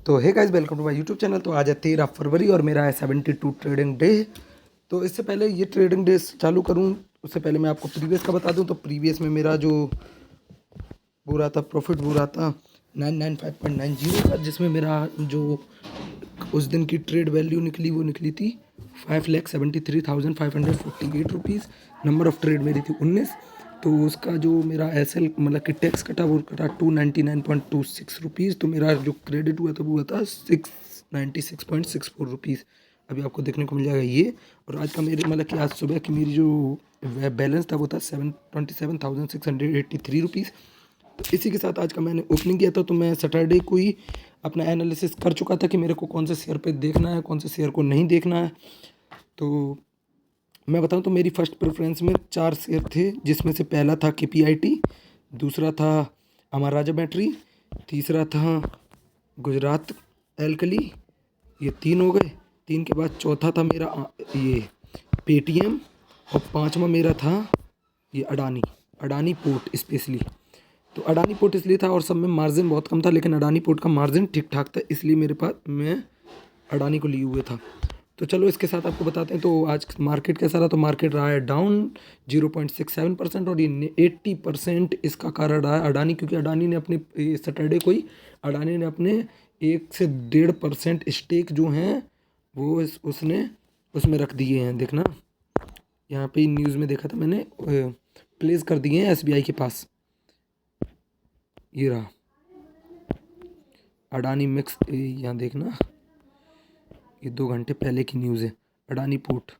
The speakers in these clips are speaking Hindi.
तो hey guys, welcome to my YouTube channel. तो आज है 13 फरवरी और मेरा है 72 ट्रेडिंग डे। तो इससे पहले ये ट्रेडिंग डे चालू करूं उससे पहले मैं आपको प्रीवियस का बता दूं। तो प्रीवियस में मेरा जो वो रहा था प्रॉफिट, वो रहा था 995.90 का, जिसमें मेरा जो उस दिन की ट्रेड वैल्यू निकली वो निकली थी 5,73,548 रुपीज़। नंबर ऑफ ट्रेड मेरी थी 19। तो उसका जो मेरा एसएल मतलब कि टैक्स कटा वो कटा 299.26 रुपीज़। तो मेरा जो क्रेडिट हुआ था वो हुआ था 696.64 रुपीज़। अभी आपको देखने को मिल जाएगा ये। और आज का मेरे मतलब कि आज सुबह की मेरी जो बैलेंस था वो था 727,683 रुपीज़। तो इसी के साथ आज का मैंने ओपनिंग किया था। तो मैं सैटरडे को ही अपना एनालिसिस कर चुका था कि मेरे को कौन से शेयर पे देखना है, कौन से शेयर को नहीं देखना है। तो मैं बताऊं तो मेरी फर्स्ट प्रेफरेंस में 4 शेयर थे, जिसमें से पहला था KPIT, दूसरा था अमर राजा बैटरी, तीसरा था गुजरात एल्कली, ये 3 हो गए। 3 के बाद चौथा था मेरा ये पेटीएम, और 5वां मेरा था ये अडानी पोर्ट स्पेशली। तो अडानी पोर्ट इसलिए था और सब में मार्जिन बहुत कम था, लेकिन अडानी पोर्ट का मार्जिन ठीक ठाक था, इसलिए मेरे पास मैं अडानी को लिए हुए था। तो चलो इसके साथ आपको बताते हैं। तो आज मार्केट कैसा रहा। तो मार्केट रहा है डाउन 0.67%, और ये 80% इसका कारण रहा है अडानी, क्योंकि अडानी ने अपने सैटरडे को ही अडानी ने अपने 1 से 1.5% स्टेक जो हैं वो उसने उसमें रख दिए हैं। देखना यहाँ पे न्यूज़ में देखा था मैंने, प्लेस कर दिए हैं SBI के पास। ये रहा अडानी मिक्स, यहाँ देखना, ये 2 घंटे पहले की न्यूज़ है। अडानी पोर्ट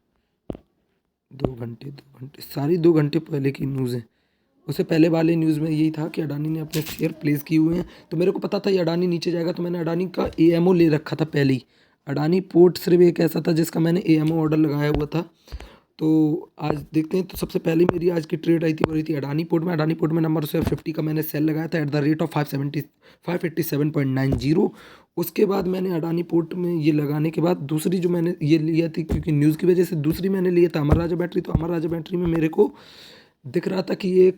2 घंटे सारी 2 घंटे पहले की न्यूज़ है। उससे पहले वाले न्यूज़ में यही था कि अडानी ने अपने शेयर प्लेस किए हुए हैं। तो मेरे को पता था ये अडानी नीचे जाएगा, तो मैंने अडानी का AMO ले रखा था पहले ही। अडानी पोर्ट सिर्फ एक ऐसा था जिसका मैंने AMO ऑर्डर लगाया हुआ था। तो आज देखते हैं। तो सबसे पहले मेरी आज की ट्रेड आई थी वो रही थी अडानी पोर्ट में। अडानी पोर्ट में नंबर 50 का मैंने सेल लगाया था एट द रेट ऑफ 587.90। उसके बाद मैंने अडानी पोर्ट में ये लगाने के बाद दूसरी जो मैंने ये लिया थी, क्योंकि न्यूज़ की वजह से दूसरी मैंने लिया था अमर राजा बैटरी। तो अमर राजा बैटरी में मेरे को दिख रहा था कि ये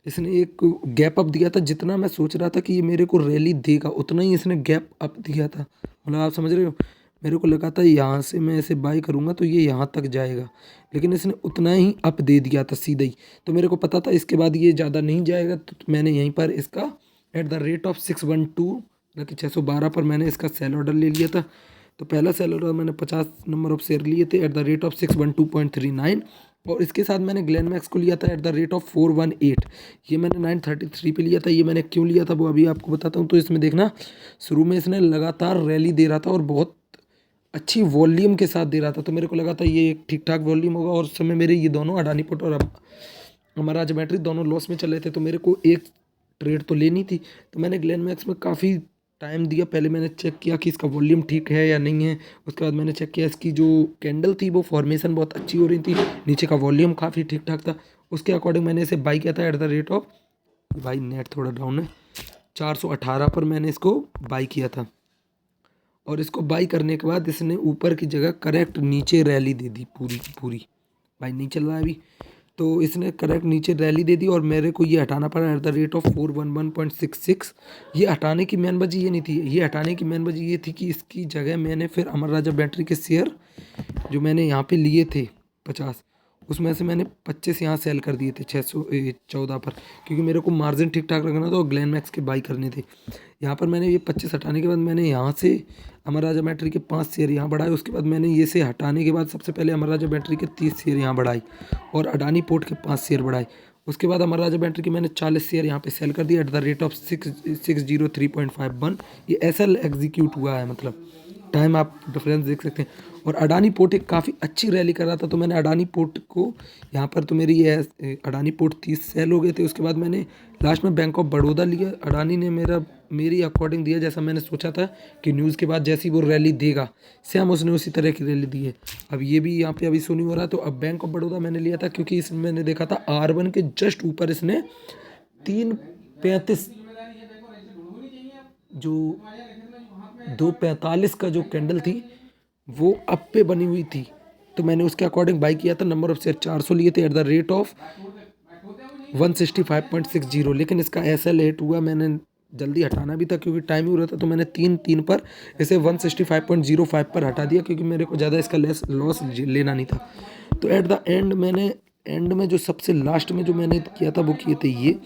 इसने एक गैप अप दिया था। जितना मैं सोच रहा था कि ये मेरे को रैली देगा, उतना ही इसने गैप अप दिया था। मतलब आप समझ रहे हो, मेरे को लगा था यहाँ से मैं ऐसे बाई करूँगा तो ये यहाँ तक जाएगा, लेकिन इसने उतना ही अप दे दिया था सीधा ही। तो मेरे को पता था इसके बाद ये ज़्यादा नहीं जाएगा, तो मैंने यहीं पर इसका एट द रेट ऑफ 612 मतलब कि 612 पर मैंने इसका सेल ऑर्डर ले लिया था। तो पहला सेल ऑर्डर मैंने 50 नंबर ऑफ शेयर लिए थे एट द रेट ऑफ 612.39, और इसके साथ मैंने ग्लेन मैक्स को लिया था एट द रेट ऑफ 418। ये मैंने 933 पे लिया था। ये मैंने क्यों लिया था वो अभी आपको बताता हूँ। तो इसमें देखना, शुरू में इसने लगातार रैली दे रहा था और बहुत अच्छी वॉल्यूम के साथ दे रहा था। तो मेरे को लगा था ये एक ठीक ठाक वॉल्यूम होगा, और उस समय मेरे ये दोनों अडानी पोर्ट और अमर राजा बैटरी दोनों लॉस में चल रहे थे। तो मेरे को एक ट्रेड तो लेनी थी। तो मैंने ग्लेन मैक्स में काफ़ी टाइम दिया। पहले मैंने चेक किया कि इसका वॉल्यूम ठीक है या नहीं है। उसके बाद मैंने चेक किया इसकी जो कैंडल थी वो फॉर्मेशन बहुत अच्छी हो रही थी, नीचे का वॉल्यूम काफ़ी ठीक ठाक था। उसके अकॉर्डिंग मैंने इसे बाई किया था एट द रेट ऑफ, भाई नेट थोड़ा डाउन है, 418 पर मैंने इसको बाई किया था। और इसको बाई करने के बाद इसने ऊपर की जगह करेक्ट नीचे रैली दे दी पूरी की पूरी। भाई नहीं चल रहा है अभी। तो इसने करेक्ट नीचे रैली दे दी और मेरे को ये हटाना पड़ा एट द रेट ऑफ 411.66। ये हटाने की मेन वजह ये नहीं थी। ये हटाने की मेन वजह ये थी कि इसकी जगह मैंने फिर अमर राजा बैटरी के शेयर जो मैंने यहाँ पे लिए थे 50, उसमें से मैंने 25 यहाँ सेल कर दिए थे 614 पर, क्योंकि मेरे को मार्जिन ठीक ठाक रखना था और ग्लेन मैक्स के बाई करने थे। यहाँ पर मैंने ये 25 हटाने के बाद मैंने यहाँ से अमर राजा बैटरी के 5 शेयर यहाँ बढ़ाए। उसके बाद मैंने ये से हटाने के बाद सबसे पहले अमर राजा बैटरी के 30 शेयर यहाँ बढ़ाई और अडानी पोर्ट के 5 शेयर बढ़ाए। उसके बाद अमर राजा बैटरी के मैंने 40 शेयर यहाँ पे सेल कर दिया एट द रेट ऑफ 603.51। ये एसएल एग्जीक्यूट हुआ है, मतलब टाइम आप डिफरेंस देख सकते हैं। और अडानी पोर्ट एक काफ़ी अच्छी रैली कर रहा था। तो मैंने अडानी पोर्ट को यहाँ पर, तो मेरी ये अडानी पोर्ट 30 सेल हो गए थे। उसके बाद मैंने लास्ट में बैंक ऑफ बड़ौदा लिया। अडानी ने मेरी अकॉर्डिंग दिया जैसा मैंने सोचा था कि न्यूज़ के बाद जैसी वो रैली देगा सेम उसने उसी तरह की रैली दी है। अब ये भी यहाँ पे अभी शो नहीं हो रहा। तो अब बैंक ऑफ बड़ौदा मैंने लिया था क्योंकि इसमें मैंने देखा था R1 के जस्ट ऊपर इसने 335 जो 245 का जो कैंडल थी वो अप पे बनी हुई थी। तो मैंने उसके अकॉर्डिंग बाई किया था। नंबर ऑफ शेयर 400 लिए थे एट द रेट ऑफ 165.60, लेकिन इसका SL 8 हुआ। मैंने जल्दी हटाना भी था क्योंकि टाइम ही हो रहा था, तो मैंने 3 पर इसे 165.05 पर हटा दिया क्योंकि मेरे को ज़्यादा इसका लॉस लेना नहीं था। तो एट द एंड में जो सबसे लास्ट में जो मैंने किया था वो किए थे ये,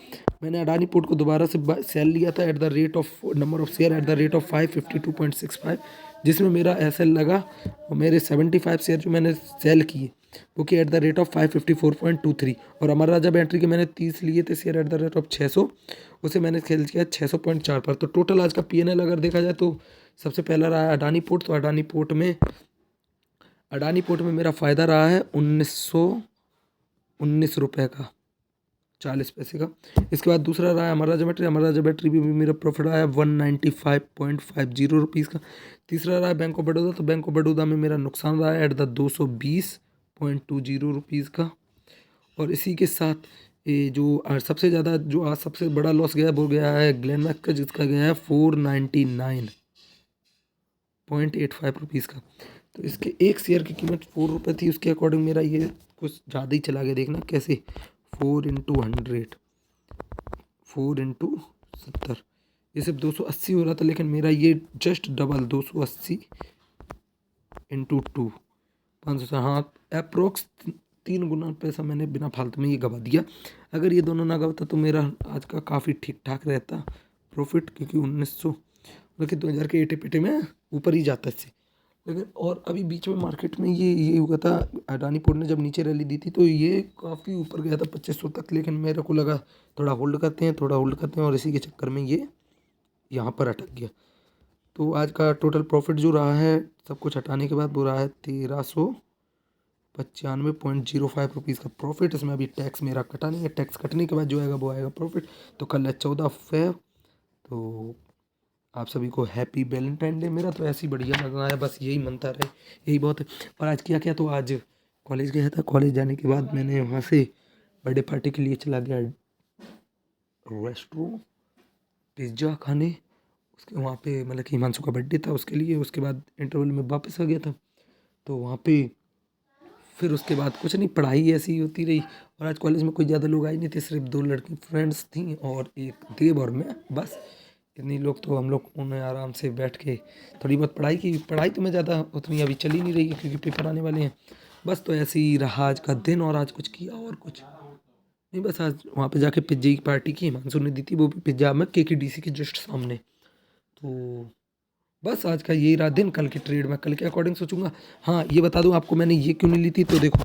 मैंने अडानी पोर्ट को दोबारा से सेल लिया था at the rate of number of share at the rate of 552.65, जिसमें मेरा एसएल लगा और मेरे 75 शेयर जो मैंने सेल किए वो कि एट द रेट ऑफ 554.23, और अमर राजा बैटरी के मैंने 30 लिए थे share at the rate of 600, उसे मैंने सेल किया 600.4 पर। तो टोटल आज का पीएनएल अगर देखा जाए तो सबसे पहला रहा है अडानी पोर्ट। तो अडानी पोर्ट में मेरा फ़ायदा रहा है 1919 रुपये का 40 पैसे का। इसके बाद दूसरा रहा है अमर राजा बैटरी भी मेरा प्रॉफिट रहा है 195.50 रुपीज़ का। तीसरा रहा है बैंक ऑफ बड़ौदा, तो बैंक ऑफ बड़ौदा में मेरा नुकसान रहा है एट द 220.20 रुपीज़ का। और इसी के साथ ये जो सबसे ज़्यादा जो आज सबसे बड़ा लॉस गया वो गया है ग्लेनमार्क का, जिसका गया है 499.85 रुपीज़ का। तो इसके एक शेयर की कीमत 4 रुपये थी, उसके अकॉर्डिंग मेरा ये कुछ ज़्यादा ही चला गया। देखना कैसे 4 into 70, ये सिर्फ 280 हो रहा था, लेकिन मेरा ये जस्ट डबल 280 into 2 500। हाँ, अप्रोक्स 3 गुना पैसा मैंने बिना फालतू में ये गवा दिया। अगर ये दोनों ना गवाता तो मेरा आज का काफ़ी ठीक ठाक रहता प्रॉफिट, क्योंकि 1900 मतलब कि 2000 के एटे पेटे में ऊपर ही जाता इससे। लेकिन और अभी बीच में मार्केट में ये हुआ था, अडानी पोर्ट ने जब नीचे रैली दी थी तो ये काफ़ी ऊपर गया था 2500 तक, लेकिन मेरे को लगा थोड़ा होल्ड करते हैं और इसी के चक्कर में ये यहाँ पर अटक गया। तो आज का टोटल प्रॉफिट जो रहा है सब कुछ हटाने के बाद वो रहा है 1395.05 रुपीज़ का प्रॉफिट। इसमें अभी टैक्स मेरा कटा नहीं है, टैक्स कटने के बाद जो आएगा वो आएगा प्रॉफिट। तो कल है 14 फेब, तो आप सभी को हैप्पी वैलेंटाइन डे। मेरा तो ऐसे ही बढ़िया लगा है, बस यही मनता रहे, यही बहुत है। और आज किया क्या, तो आज कॉलेज गया था, कॉलेज जाने के बाद मैंने वहाँ से बर्थडे पार्टी के लिए चला गया रेस्टोरेंट पिज़्ज़ा खाने। उसके वहाँ पे मतलब कि हिमांशु का बर्थडे था उसके लिए। उसके बाद इंटरवल में वापस आ गया था, तो वहाँ पे फिर उसके बाद कुछ नहीं, पढ़ाई ऐसी ही होती रही। और आज कॉलेज में कोई ज़्यादा लोग आए नहीं थे, सिर्फ 2 लड़की फ्रेंड्स थी और एक देव और मैं, बस इतनी लोग। तो हम लोग उन्हें आराम से बैठ के थोड़ी बहुत पढ़ाई की। पढ़ाई तो मैं ज़्यादा उतनी अभी चली नहीं रही है क्योंकि पेपर आने वाले हैं। बस तो ऐसे ही रहा आज का दिन, और आज कुछ किया और कुछ नहीं, बस आज वहाँ पे जाके पिज्जे की पार्टी की हिमांशु ने दी थी, वो भी पिज्जा में KKDC के जस्ट सामने। तो बस आज का यही रहा दिन। कल की ट्रेड मैं कल के अकॉर्डिंग सोचूंगा। हाँ, ये बता दूं आपको मैंने ये क्यों नहीं ली थी। तो देखो,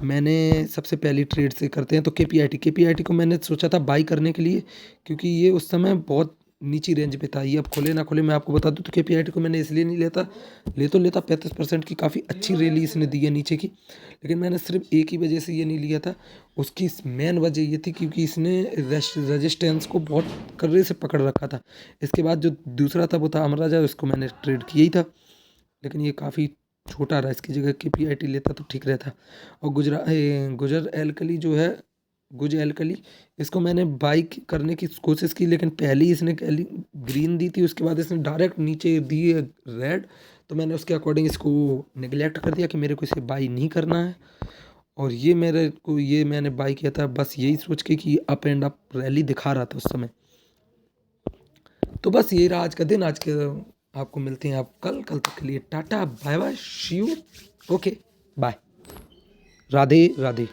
मैंने सबसे पहली ट्रेड से करते हैं तो KPIT को मैंने सोचा था बाई करने के लिए, क्योंकि ये उस समय बहुत नीची रेंज पे था। ये अब खोले ना खोले मैं आपको बता दूं, तो KPIT को मैंने इसलिए नहीं लेता, लेता 35% की काफ़ी अच्छी रैली इसने दी है नीचे की, लेकिन मैंने सिर्फ एक ही वजह से ये नहीं लिया था। उसकी मेन वजह ये थी क्योंकि इसने रेजिस्टेंस को बहुत कर्रे से पकड़ रखा था। इसके बाद जो दूसरा था वो था अमर राजा, उसको मैंने ट्रेड किया ही था, लेकिन ये काफ़ी छोटा रहा। इसकी जगह KPIT लेता तो ठीक रहता। और गुज एलकली इसको मैंने बाई करने की कोशिश की, लेकिन पहले ही इसने ग्रीन दी थी, उसके बाद इसने डायरेक्ट नीचे दी है रेड। तो मैंने उसके अकॉर्डिंग इसको निगलेक्ट कर दिया कि मेरे को इसे बाई नहीं करना है। और ये मैंने बाई किया था बस यही सोच के कि अप एंड अप रैली दिखा रहा था उस समय। तो बस यही रहा आज का दिन। आपको मिलते हैं आप कल तक के लिए tata bye bye, see you, okay bye, Radhe Radhe.